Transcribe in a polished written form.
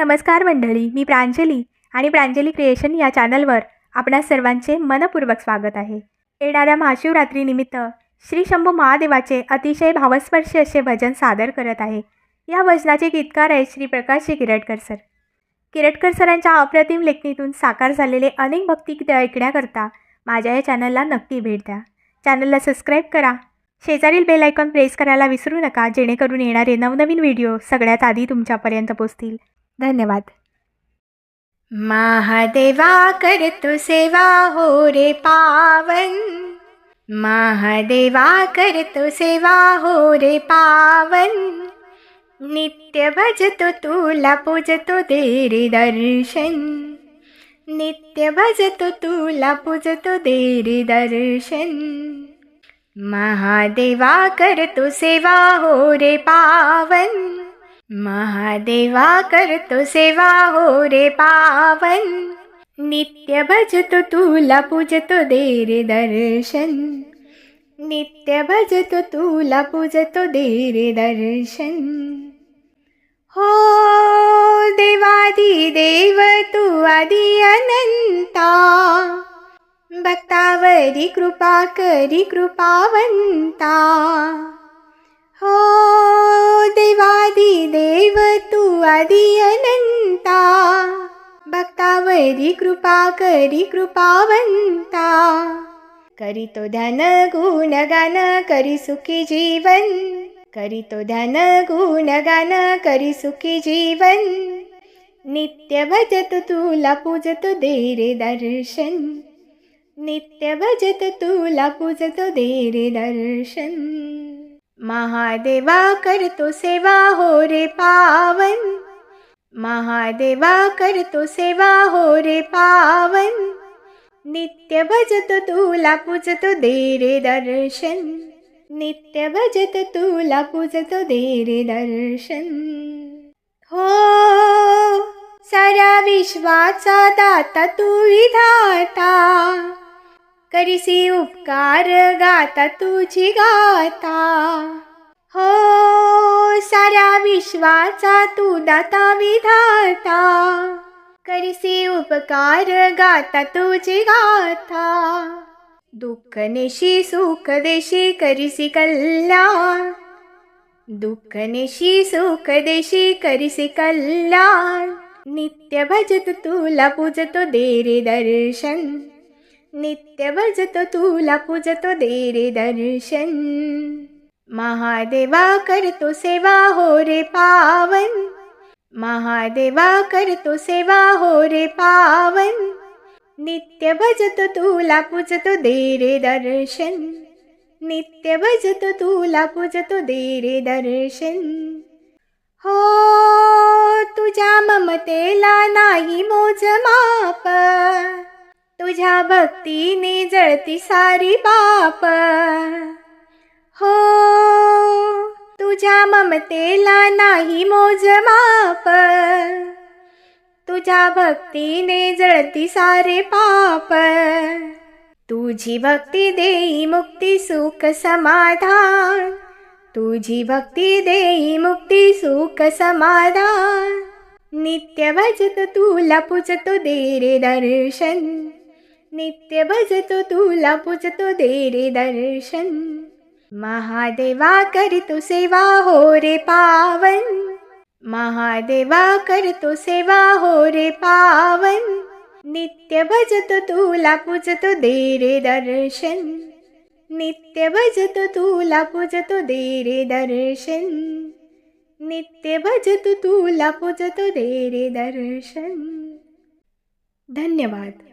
नमस्कार मंडळी, मी प्रांजली आणि प्रांजली क्रिएशन या चॅनलवर आपणा सर्वांचे मनपूर्वक स्वागत आहे. येणाऱ्या महाशिवरात्रीनिमित्त श्री शंभू महादेवाचे अतिशय भावस्पर्शी असे भजन सादर करत आहे. या भजनाचे गीतकार आहेत श्री प्रकाशजी किरटकर सर. किरटकर सरांच्या अप्रतिम लेखणीतून साकार झालेले अनेक भक्तिगीते ऐकण्याकरता माझ्या या चॅनलला नक्की भेट द्या. चॅनलला सबस्क्राईब करा, शेजारील बेल आयकॉन प्रेस करायला विसरू नका, जेणेकरून येणारे नवनवीन व्हिडिओ सगळ्यात आधी तुमच्यापर्यंत पोहोचतील. धन्यवाद. महादेवा करतो सेवा हो रे पावन, महादेवा करतो सेवा हो रे पावन, नित्य भजतो तुला पूजतो दे रे दर्शन, नित्य भजतो तुला पूजतो दे रे दर्शन. महादेवा करतो सेवा हो रे पावन, महादेवा करतो सेवा हो रे पावन, नित्य भजतो तुला पूजतो दे रे दर्शन, नित्य भजतो तुला पूजतो दे रे दर्शन. हो देवादी देव तू आदि अनंता, भक्तावरी कृपा करी कृपावंता. हो देवादी देव तू आदि अनंता, भक्तावरी कृपा करी कृपावंता. करीतो ध्यान गुणगान करी सुखी जीवन, करीतो ध्यान गुणगान करी सुखी जीवन, नित्य भजत तुला पूजतो दे रे दर्शन, नित्य भजत तुला पूजतो दे रे दर्शन. महादेवा करतो सेवा हो रे पावन, महादेवा करतो सेवा हो रे पावन, नित्य भजत तुला पूजतो दे रे दर्शन, नित्य भजत तुला पूजतो दे रे दर्शन. हो साऱ्या विश्वाचा दाता तू विधाता, करीसी उपकार गाता तुझी गाता. हो साऱ्या विश्वाचा तू दाता विधाता, करीसी उपकार गाता तुझी गाथा. दुःख नेशी सुख देशी करीसी कल्याण, दुःख नेशी सुख देशी करीसी कल्याण, नित्य भजत तुला पूजतो दे रे दर्शन, नित्य भजतो तुला पूजतो दे रे दर्शन. महादेवा करतो सेवा हो रे पावन, महादेवा करतो सेवा हो रे पावन, नित्य भजतो तुला पूजतो दे रे दर्शन, नित्य भजतो तुला पूजतो दे रे दर्शन. हो तुझ्या ममतेला नाही मोजमाप, तुझ्या भक्तीने जळती सारी पाप. हो तुझ्या ममतेला नाही मोजमाप, तुझ्या भक्तीने जळती सारे पाप. तुझी भक्ती देई मुक्ती सुख समाधान, तुझी भक्ती देई मुक्ती सुख समाधान, नित्य भजत तुला पूजतो दे रे दर्शन, नित्य भजतो तुला पूजतो दे रे दर्शन. महादेवा करतो सेवा हो रे पावन, महादेवा करतो सेवा हो रे पावन, नित्य भजतो तुला पूजतो दे रे दर्शन, नित्य भजतो तुला पूजतो दे रे दर्शन, नित्य भजतो तुला पूजतो दे रे दर्शन. धन्यवाद.